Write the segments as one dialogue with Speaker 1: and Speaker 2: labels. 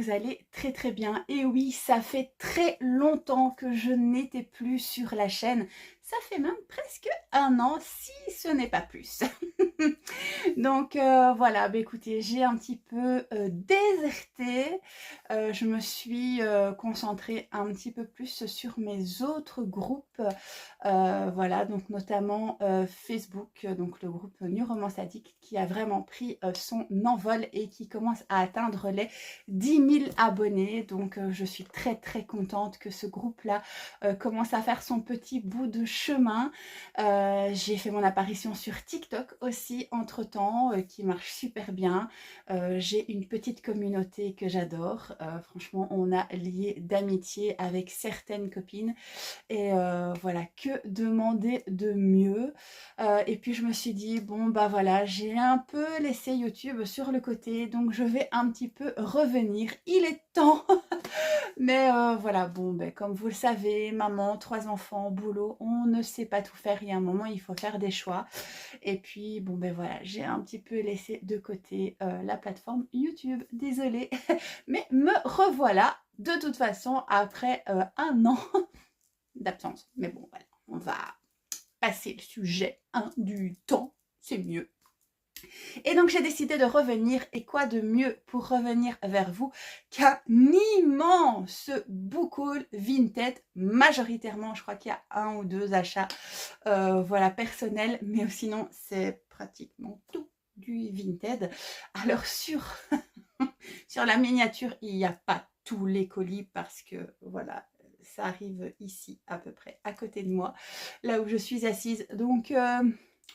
Speaker 1: vous allez très très bien. Et oui, ça fait très longtemps que je n'étais plus sur la chaîne. Ça fait même presque un an, si ce n'est pas plus. Donc voilà, bah, écoutez, j'ai un petit peu déserté. Je me suis concentrée un petit peu plus sur mes autres groupes. Voilà, donc notamment Facebook, donc le groupe New Romance Addict qui a vraiment pris son envol et qui commence à atteindre les 10 000 abonnés. Donc je suis très très contente que ce groupe-là commence à faire son petit bout de chemin. J'ai fait mon apparition sur TikTok aussi entre-temps, qui marche super bien. J'ai une petite communauté que j'adore. Franchement, on a lié d'amitié avec certaines copines. Et voilà, que demander de mieux. Et puis je me suis dit, bon bah voilà, j'ai un peu laissé YouTube sur le côté, donc je vais un petit peu revenir. Il est temps. Mais voilà, bon, ben, comme vous le savez, maman, 3 enfants, boulot, on ne sait pas tout faire. Il y a un moment, il faut faire des choix. Et puis, bon, ben voilà, j'ai un petit peu laissé de côté la plateforme YouTube. Désolée. Mais me revoilà, de toute façon, après un an d'absence. Mais bon, voilà, on va passer le sujet du temps. C'est mieux. Et donc j'ai décidé de revenir, et quoi de mieux pour revenir vers vous qu'un immense book haul Vinted, majoritairement je crois qu'il y a 1 ou 2 achats voilà, personnels, mais sinon c'est pratiquement tout du Vinted. Alors sur la miniature il n'y a pas tous les colis parce que voilà, ça arrive ici à peu près à côté de moi, là où je suis assise, donc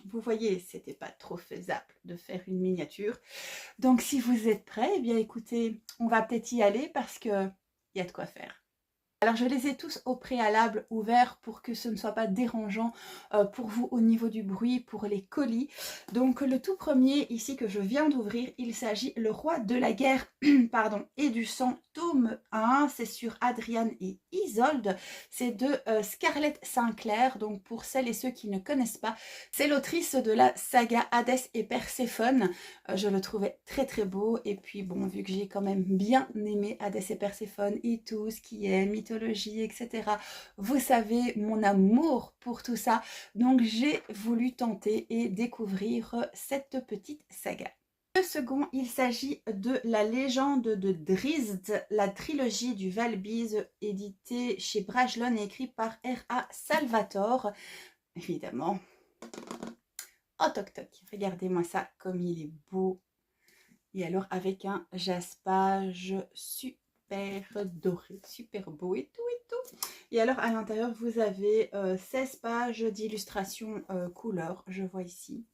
Speaker 1: vous voyez, c'était pas trop faisable de faire une miniature. Donc si vous êtes prêts, eh bien écoutez, on va peut-être y aller parce que il y a de quoi faire. Alors je les ai tous au préalable ouverts pour que ce ne soit pas dérangeant pour vous au niveau du bruit, pour les colis. Donc le tout premier ici que je viens d'ouvrir, il s'agit Le Roi de la Guerre pardon, et du Sang, tome 1. C'est sur Adriane et Isolde. C'est de Scarlett Sinclair. Donc pour celles et ceux qui ne connaissent pas, c'est l'autrice de la saga Hadès et Perséphone. Je le trouvais très très beau. Et puis bon, vu que j'ai quand même bien aimé Hadès et Perséphone et tout ce qui est mythologie, etc. Vous savez mon amour pour tout ça. Donc j'ai voulu tenter et découvrir cette petite saga. Le second, il s'agit de La Légende de Drizzt, la trilogie du Valbise, édité chez Brajlon et écrit par R.A. Salvatore. Évidemment. Oh toc toc, regardez-moi ça comme il est beau. Et alors avec un jaspage super doré, super beau et tout et tout. Et alors à l'intérieur vous avez 16 pages d'illustrations couleur, je vois ici.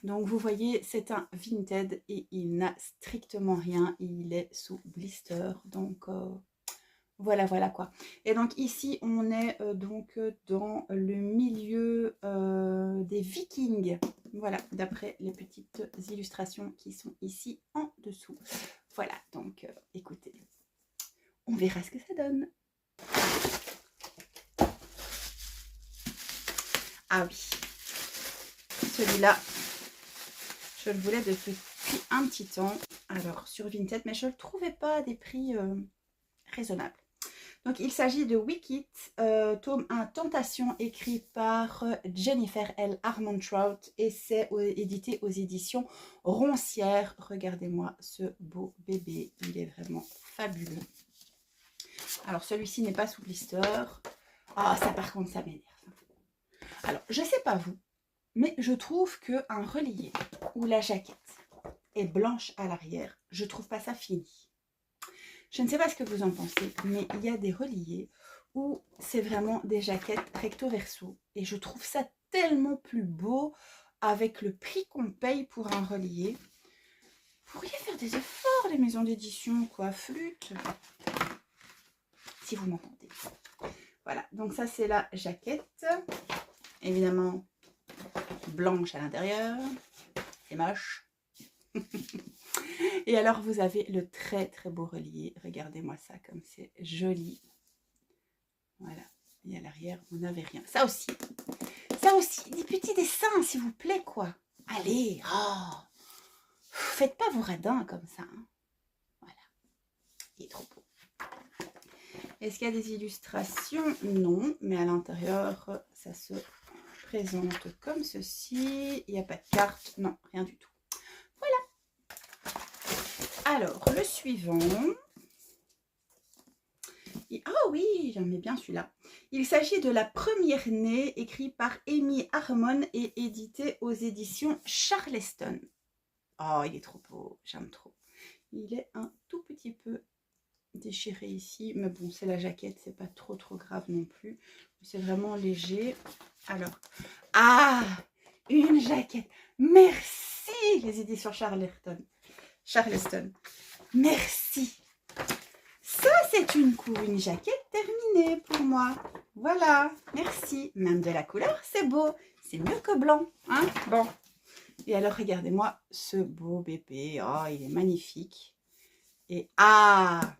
Speaker 1: Donc vous voyez, c'est un Vinted et il n'a strictement rien, il est sous blister, donc voilà, voilà quoi. Et donc ici, on est donc dans le milieu des Vikings. Voilà, d'après les petites illustrations qui sont ici en dessous. Voilà, donc écoutez, on verra ce que ça donne. Ah oui, celui-là, je le voulais depuis un petit temps. Alors, sur Vinted, mais je ne le trouvais pas à des prix raisonnables. Donc il s'agit de Wicked, tome 1, Tentation, écrit par Jennifer L. Armentrout et c'est édité aux éditions Roncière. Regardez-moi ce beau bébé, il est vraiment fabuleux. Alors celui-ci n'est pas sous blister. Ah, ça par contre ça m'énerve. Alors je sais pas vous, mais je trouve qu'un relié où la jaquette est blanche à l'arrière, je trouve pas ça fini. Je ne sais pas ce que vous en pensez, mais il y a des reliés où c'est vraiment des jaquettes recto verso. Et je trouve ça tellement plus beau avec le prix qu'on paye pour un relié. Vous pourriez faire des efforts, les maisons d'édition, quoi, flûte. Si vous m'entendez. Voilà, donc ça c'est la jaquette. Évidemment, blanche à l'intérieur. C'est moche. Et alors vous avez le très très beau relié, regardez-moi ça comme c'est joli. Voilà, et à l'arrière vous n'avez rien. Ça aussi, des petits dessins s'il vous plaît quoi. Allez, oh, faites pas vos radins comme ça. Hein. Voilà. Il est trop beau. Est-ce qu'il y a des illustrations? Non, mais à l'intérieur, ça se présente comme ceci. Il n'y a pas de carte, non, rien du tout. Voilà. Alors, le suivant. Ah oui, j'aimais bien celui-là. Il s'agit de La Première Née, écrit par Amy Harmon et édité aux éditions Charleston. Oh, il est trop beau, j'aime trop. Il est un tout petit peu déchiré ici, mais bon, c'est la jaquette, c'est pas trop grave non plus. C'est vraiment léger. Alors, ah, une jaquette. Merci, les éditions Charleston. Merci. Ça, c'est une jaquette terminée pour moi. Voilà, merci. Même de la couleur, c'est beau. C'est mieux que blanc, hein. Bon. Et alors, regardez-moi ce beau bébé. Oh, il est magnifique. Et ah,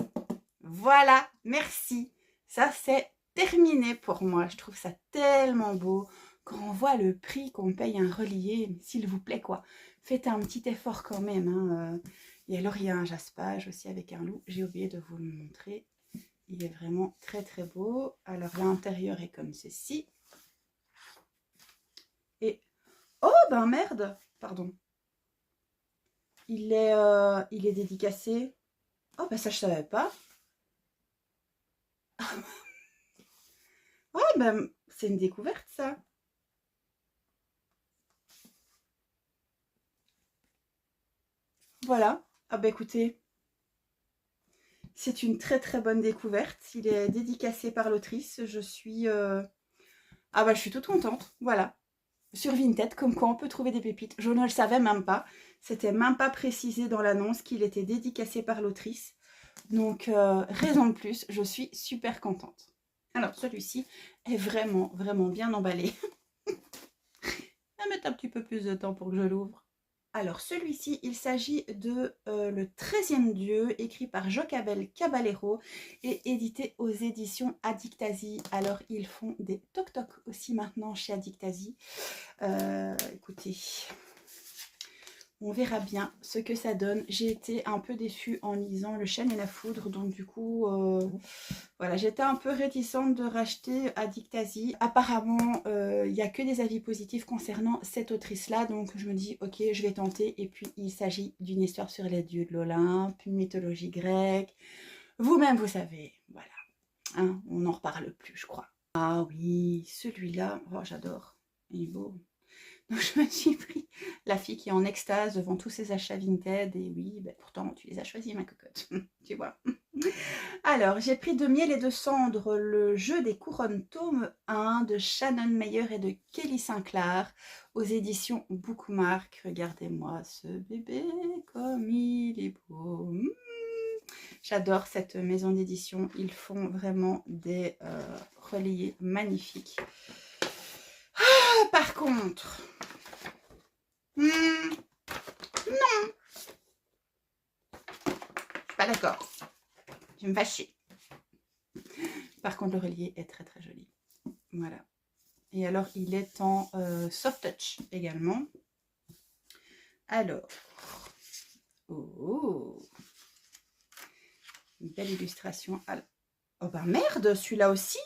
Speaker 1: voilà, merci. Ça, c'est terminé pour moi. Je trouve ça tellement beau. Quand on voit le prix qu'on paye un relié, s'il vous plaît, quoi. Faites un petit effort quand même, hein. Et alors, il y a un jaspage aussi avec un loup. J'ai oublié de vous le montrer. Il est vraiment très, très beau. Alors, l'intérieur est comme ceci. Et... oh, ben merde. Pardon. Il est dédicacé. Oh, ben ça, je savais pas. Oh, ben, c'est une découverte, ça. Voilà. Ah, ben, écoutez... c'est une très très bonne découverte. Il est dédicacé par l'autrice. Je suis... ah bah je suis toute contente. Voilà. Sur Vinted, comme quoi on peut trouver des pépites. Je ne le savais même pas. C'était même pas précisé dans l'annonce qu'il était dédicacé par l'autrice. Donc, raison de plus, je suis super contente. Alors, celui-ci est vraiment, vraiment bien emballé. Ça va mettre un petit peu plus de temps pour que je l'ouvre. Alors, celui-ci, il s'agit de Le 13e Dieu, écrit par Jocabel Caballero et édité aux éditions Adictasie. Alors, ils font des toc-toc aussi maintenant chez Adictasie. Écoutez, on verra bien ce que ça donne. J'ai été un peu déçue en lisant Le Chêne et la Foudre, donc du coup, voilà, j'étais un peu réticente de racheter Adictasie. Apparemment, il n'y a que des avis positifs concernant cette autrice-là, donc je me dis, ok, je vais tenter. Et puis, il s'agit d'une histoire sur les dieux de l'Olympe, une mythologie grecque. Vous-même, vous savez, voilà. Hein, on n'en reparle plus, je crois. Ah oui, celui-là, oh, j'adore. Il est beau. Donc, je me suis pris la fille qui est en extase devant tous ses achats Vinted. Et oui, ben, pourtant, tu les as choisis, ma cocotte. Tu vois. Alors, j'ai pris De miel et de cendre, Le jeu des couronnes, tome 1 de Shannon Meyer et de Kelly Sinclair aux éditions Bookmark. Regardez-moi ce bébé, comme il est beau. J'adore cette maison d'édition. Ils font vraiment des reliés magnifiques. Ah, par contre, non, je suis pas d'accord. Je vais me fâcher. Par contre, le relié est très très joli. Voilà. Et alors, il est en soft touch également. Alors, oh, une belle illustration. Oh ben merde, celui-là aussi.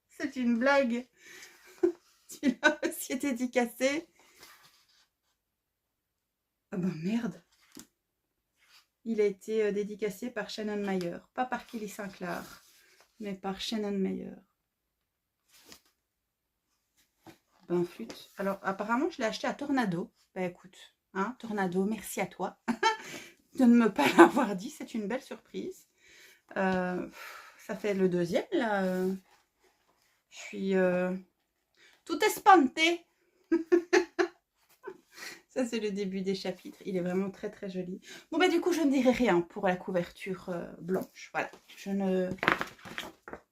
Speaker 1: C'est une blague. Celui-là aussi est dédicacé. Oh ben merde. Il a été dédicacé par Shannon Meyer. Pas par Kelly Sinclair, mais par Shannon Meyer. Ben flûte. Alors apparemment je l'ai acheté à Tornado. Ben écoute, hein, Tornado, merci à toi de ne me pas l'avoir dit. C'est une belle surprise. Ça fait le deuxième là. Je suis tout espantée. Ça, c'est le début des chapitres. Il est vraiment très, très joli. Bon, bah, du coup, je ne dirai rien pour la couverture blanche. Voilà. Je ne...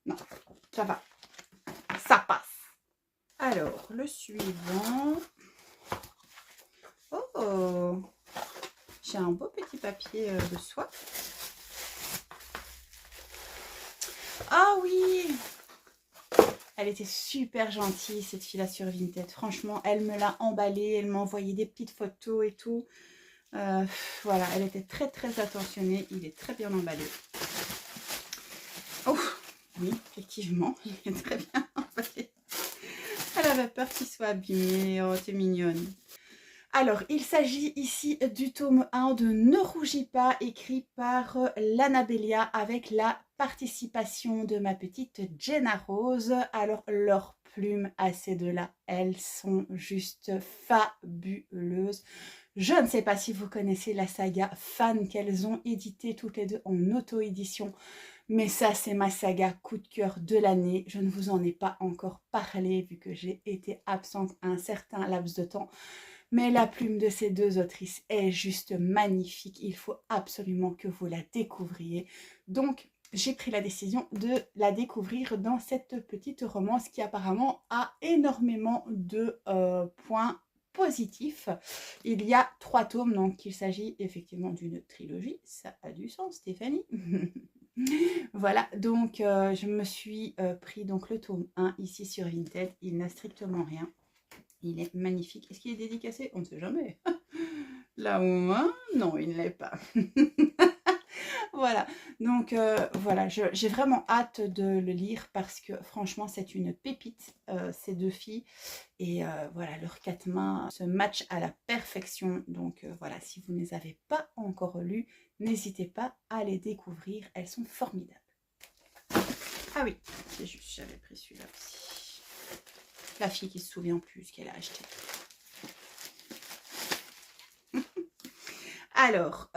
Speaker 1: non, ça va. Ça passe. Alors, le suivant. Oh, j'ai un beau petit papier de soie. Ah oui! Elle était super gentille, cette fille-là sur Vinted. Franchement, elle me l'a emballée. Elle m'a envoyé des petites photos et tout. Voilà, elle était très très attentionnée. Il est très bien emballé. Oh, oui, effectivement, il est très bien emballé. Elle avait peur qu'il soit abîmé. Oh, t'es mignonne. Alors, il s'agit ici du tome 1 de Ne rougis pas, écrit par Lana avec la participation de ma petite Jenna Rose. Alors, leurs plumes à ces deux-là, elles sont juste fabuleuses. Je ne sais pas si vous connaissez la saga Fan qu'elles ont édité toutes les deux en auto-édition. Mais ça, c'est ma saga coup de cœur de l'année. Je ne vous en ai pas encore parlé vu que j'ai été absente un certain laps de temps. Mais la plume de ces deux autrices est juste magnifique. Il faut absolument que vous la découvriez. Donc, j'ai pris la décision de la découvrir dans cette petite romance qui apparemment a énormément de points positifs. Il y a 3 tomes, donc il s'agit effectivement d'une trilogie. Ça a du sens, Stéphanie. Voilà, donc je me suis pris donc le tome 1 ici sur Vinted. Il n'a strictement rien. Il est magnifique. Est-ce qu'il est dédicacé? On ne sait jamais. Là au moins, non, il ne l'est pas. Voilà, donc voilà, j'ai vraiment hâte de le lire parce que franchement, c'est une pépite, ces deux filles. Et voilà, leurs 4 mains se matchent à la perfection. Donc voilà, si vous ne les avez pas encore lues, n'hésitez pas à les découvrir. Elles sont formidables. Ah oui, c'est juste, j'avais pris celui-là aussi. La fille qui se souvient plus ce qu'elle a acheté. Alors,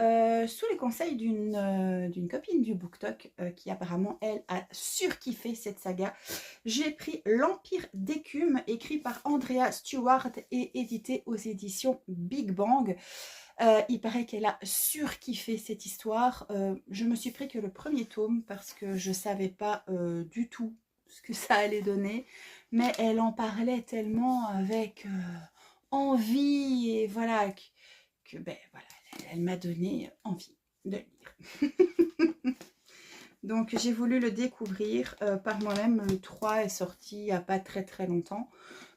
Speaker 1: sous les conseils d'une copine du BookTok, qui apparemment, elle, a surkiffé cette saga, j'ai pris L'Empire d'écume, écrit par Andrea Stewart et édité aux éditions Big Bang. Il paraît qu'elle a surkiffé cette histoire. Je me suis pris que le premier tome parce que je ne savais pas du tout ce que ça allait donner. Mais elle en parlait tellement avec envie et voilà que ben voilà, elle m'a donné envie de lire. Donc j'ai voulu le découvrir par moi-même. Le 3 est sorti il n'y a pas très très longtemps.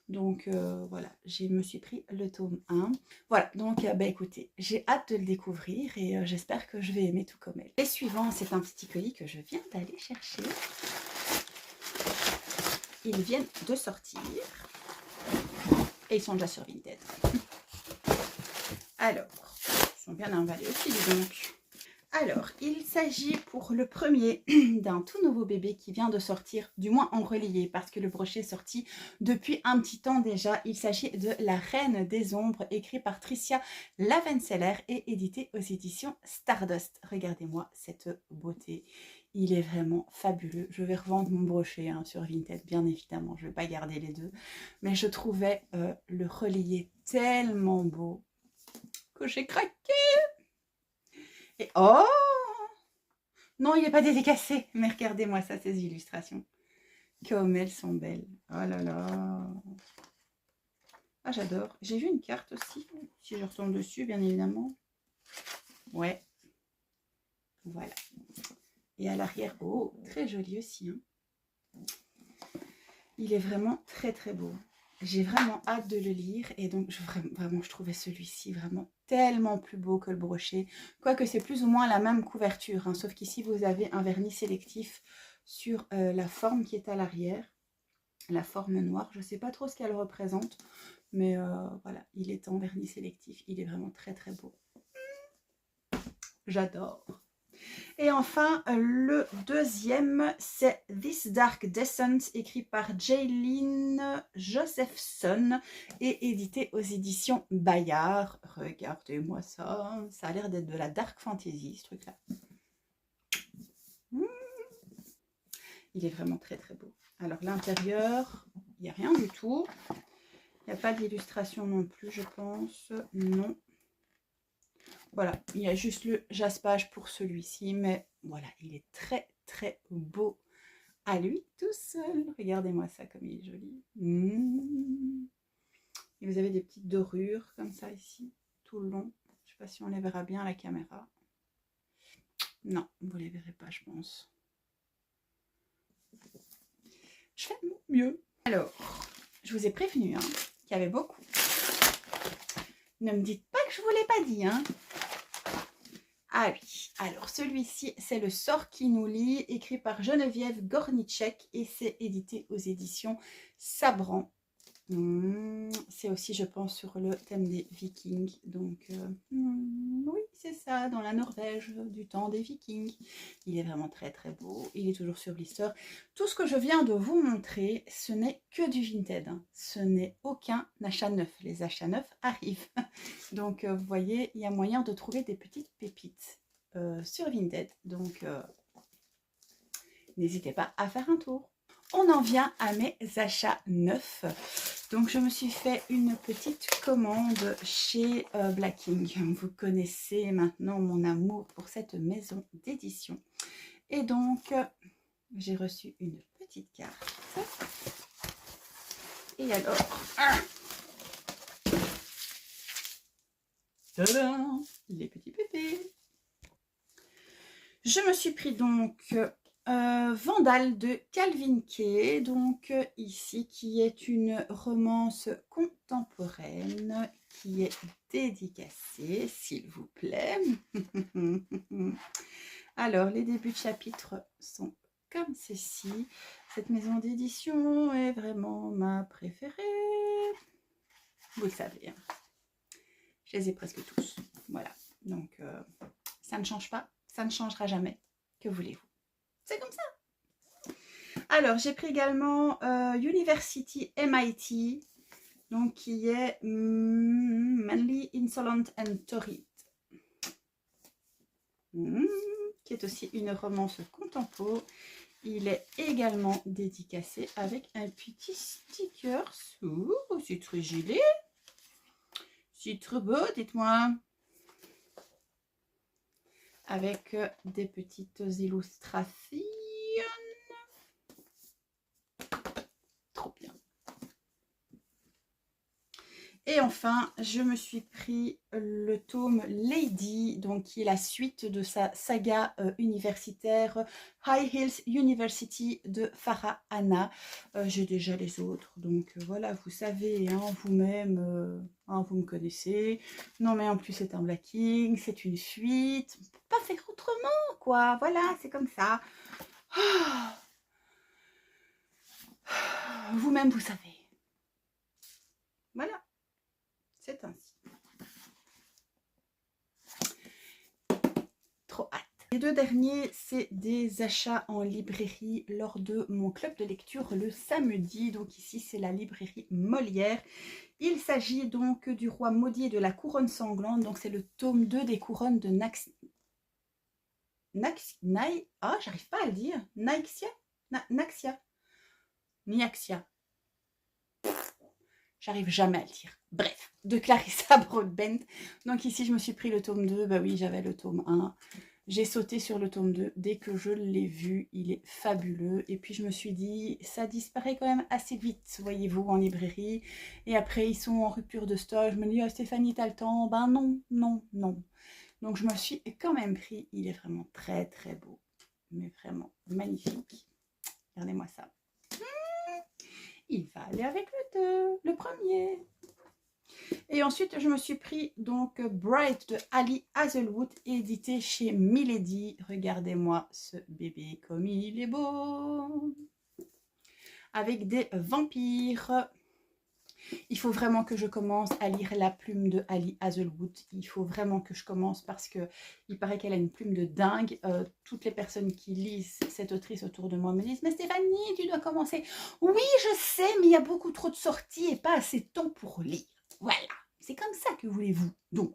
Speaker 1: Donc voilà, je me suis pris le tome 1. Voilà, donc bah, écoutez, j'ai hâte de le découvrir et j'espère que je vais aimer tout comme elle. Et suivant, c'est un petit colis que je viens d'aller chercher. Ils viennent de sortir. Et ils sont déjà sur Vinted. Alors, ils sont bien emballés aussi, dis donc. Alors, il s'agit pour le premier d'un tout nouveau bébé qui vient de sortir, du moins en relié, parce que le brochet est sorti depuis un petit temps déjà. Il s'agit de La Reine des Ombres, écrit par Tricia Lavenseller et édité aux éditions Stardust. Regardez-moi cette beauté. Il est vraiment fabuleux. Je vais revendre mon brochet sur Vinted, bien évidemment. Je ne vais pas garder les deux. Mais je trouvais le relié tellement beau que j'ai craqué. Et oh! Non, il n'est pas dédicacé. Mais regardez-moi ça, ces illustrations. Comme elles sont belles. Oh là là. Ah, j'adore. J'ai vu une carte aussi. Si je retourne dessus, bien évidemment. Ouais. Voilà. Et à l'arrière, oh, très joli aussi. Hein. Il est vraiment très très beau. J'ai vraiment hâte de le lire et donc vraiment je trouvais celui-ci vraiment tellement plus beau que le brochet. Quoique c'est plus ou moins la même couverture, hein, sauf qu'ici vous avez un vernis sélectif sur la forme qui est à l'arrière. La forme noire, je ne sais pas trop ce qu'elle représente, mais voilà, il est en vernis sélectif. Il est vraiment très très beau. J'adore. Et enfin, le deuxième, c'est This Dark Descent, écrit par Jaylene Josephson et édité aux éditions Bayard. Regardez-moi ça, ça a l'air d'être de la dark fantasy, ce truc-là. Il est vraiment très très beau. Alors l'intérieur, il n'y a rien du tout. Il n'y a pas d'illustration non plus, je pense. Non. Voilà, il y a juste le jaspage pour celui-ci, mais voilà, il est très très beau à lui tout seul. Regardez-moi ça comme il est joli. Et vous avez des petites dorures comme ça ici, tout le long. Je ne sais pas si on les verra bien à la caméra. Non, vous ne les verrez pas, je pense. Je fais mon mieux. Alors, je vous ai prévenu qu'il y avait beaucoup. Ne me dites pas que je ne vous l'ai pas dit, hein. Ah oui, alors celui-ci, c'est Le sort qui nous lie, écrit par Geneviève Gornichek et c'est édité aux éditions Sabran. C'est aussi, je pense, sur le thème des Vikings. Donc, oui, c'est ça, dans la Norvège du temps des Vikings. Il est vraiment très très beau. Il est toujours sur Blister. Tout ce que je viens de vous montrer, ce n'est que du Vinted. Hein. Ce n'est aucun achat neuf. Les achats neufs arrivent. Donc, vous voyez, il y a moyen de trouver des petites pépites sur Vinted. Donc, n'hésitez pas à faire un tour. On en vient à mes achats neufs. Donc, je me suis fait une petite commande chez Blacking. Vous connaissez maintenant mon amour pour cette maison d'édition. Et donc, j'ai reçu une petite carte. Et alors, tadam, les petits pépés. Je me suis pris donc Vandale de Calvin Kay, donc ici qui est une romance contemporaine qui est dédicacée, s'il vous plaît. Alors, les débuts de chapitre sont comme ceci. Cette maison d'édition est vraiment ma préférée. Vous le savez, hein. Je les ai presque tous. Voilà, donc ça ne change pas, ça ne changera jamais. Que voulez-vous? C'est comme ça. Alors, j'ai pris également University MIT, donc qui est Manly, Insolent and Torrid. Qui est aussi une romance contempo. Il est également dédicacé avec un petit sticker. Oh, c'est très gilet. C'est trop beau, dites-moi. Avec des petites illustrations. Trop bien. Et enfin, je me suis pris le tome Lady, donc qui est la suite de sa saga universitaire High Hills University de Farah Anna. J'ai déjà les autres, donc voilà, vous savez, hein, vous-même, hein, vous me connaissez. Non mais en plus c'est un Blacking, c'est une suite, on peut pas faire autrement, quoi. Voilà, c'est comme ça. Vous-même, vous savez. Voilà. C'est ainsi. Trop hâte. Les deux derniers, c'est des achats en librairie lors de mon club de lecture le samedi. Donc ici, c'est la librairie Molière. Il s'agit donc du roi maudit et de la couronne sanglante. Donc c'est le tome 2 des couronnes de j'arrive pas à le dire. Naxia. J'arrive jamais à le dire. Bref, de Clarissa Broadbent. Donc ici, je me suis pris le tome 2. Bah oui, j'avais le tome 1. J'ai sauté sur le tome 2 dès que je l'ai vu. Il est fabuleux. Et puis, je me suis dit, ça disparaît quand même assez vite, voyez-vous, en librairie. Et après, ils sont en rupture de stock. Je me dis, oh, Stéphanie, t'as le temps? Ben non. Donc, je me suis quand même pris. Il est vraiment très, très beau. Mais vraiment magnifique. Regardez-moi ça. Il va aller avec le premier. Et ensuite, je me suis pris donc Bright de Ali Hazelwood, édité chez Milady. Regardez-moi ce bébé comme il est beau. Avec des vampires. Il faut vraiment que je commence à lire La plume de Ali Hazelwood. Il faut vraiment que je commence parce que il paraît qu'elle a une plume de dingue. Toutes les personnes qui lisent cette autrice autour de moi me disent « Mais Stéphanie, tu dois commencer. » Oui, je sais, mais il y a beaucoup trop de sorties et pas assez de temps pour lire. Voilà, c'est comme ça que voulez-vous. Donc,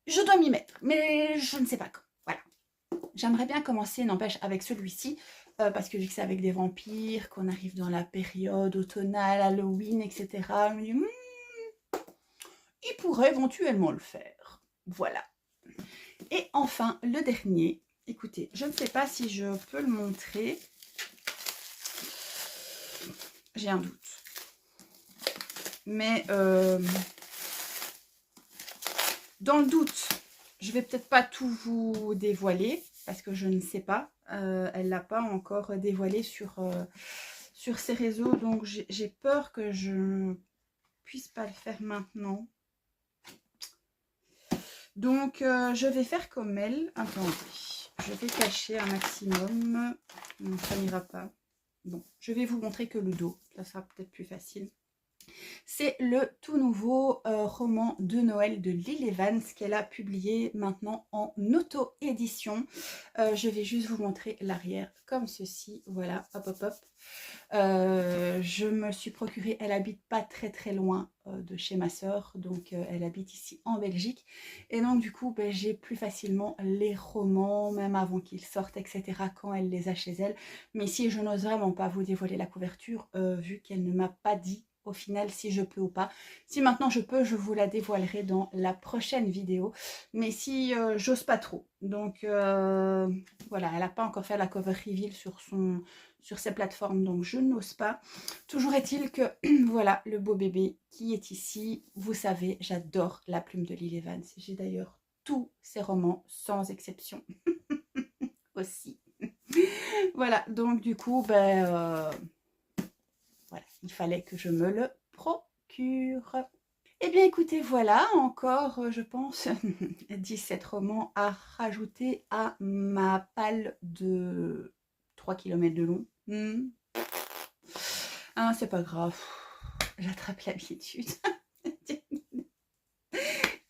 Speaker 1: je dois m'y mettre, mais je ne sais pas quand. Voilà. J'aimerais bien commencer, n'empêche, avec celui-ci, parce que vu que c'est avec des vampires, qu'on arrive dans la période automnale, Halloween, etc., je me dis, il pourrait éventuellement le faire. Voilà. Et enfin, le dernier, écoutez, je ne sais pas si je peux le montrer. J'ai un doute. Mais dans le doute, je vais peut-être pas tout vous dévoiler parce que je ne sais pas. Elle l'a pas encore dévoilé sur ses réseaux. Donc j'ai peur que je ne puisse pas le faire maintenant. Donc, je vais faire comme elle. Attendez, je vais cacher un maximum. Non, ça n'ira pas. Bon, je vais vous montrer que le dos. Ça sera peut-être plus facile. C'est le tout nouveau roman de Noël de Lily Evans qu'elle a publié maintenant en auto-édition. Je vais juste vous montrer l'arrière comme ceci. Voilà, hop hop hop. Je me suis procuré, elle habite pas très loin de chez ma soeur, donc elle habite ici en Belgique, et donc du coup ben, j'ai plus facilement les romans, même avant qu'ils sortent, etc., quand elle les a chez elle. Mais ici je n'ose vraiment pas vous dévoiler la couverture, vu qu'elle ne m'a pas dit au final si je peux ou pas. Si maintenant je peux, je vous la dévoilerai dans la prochaine vidéo, mais si j'ose pas trop. Donc voilà, elle n'a pas encore fait la cover reveal sur ces plateformes, donc je n'ose pas. Toujours est-il que voilà le beau bébé qui est ici. Vous savez, j'adore la plume de Lily Evans. J'ai d'ailleurs tous ses romans sans exception aussi. Voilà, donc du coup, ben voilà, il fallait que je me le procure. Eh bien écoutez, voilà encore, je pense, 17 romans à rajouter à ma palle de 3 km de long. Hein, c'est pas grave, j'attrape l'habitude.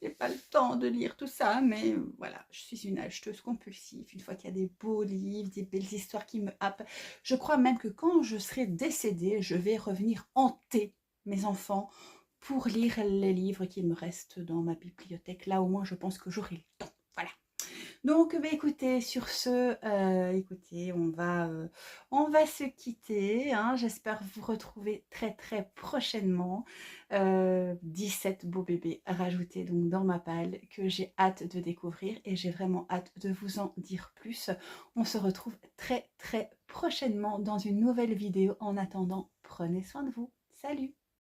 Speaker 1: J'ai pas le temps de lire tout ça, mais voilà, je suis une acheteuse compulsive. Une fois qu'il y a des beaux livres, des belles histoires qui me happent, je crois même que quand je serai décédée, je vais revenir hanter mes enfants pour lire les livres qui me restent dans ma bibliothèque. Là, au moins, je pense que j'aurai le temps. Voilà. Donc, bah, écoutez, sur ce, écoutez, on va se quitter. Hein. J'espère vous retrouver très prochainement. 17 beaux bébés rajoutés donc dans ma palle que j'ai hâte de découvrir et j'ai vraiment hâte de vous en dire plus. On se retrouve très prochainement dans une nouvelle vidéo. En attendant, prenez soin de vous. Salut!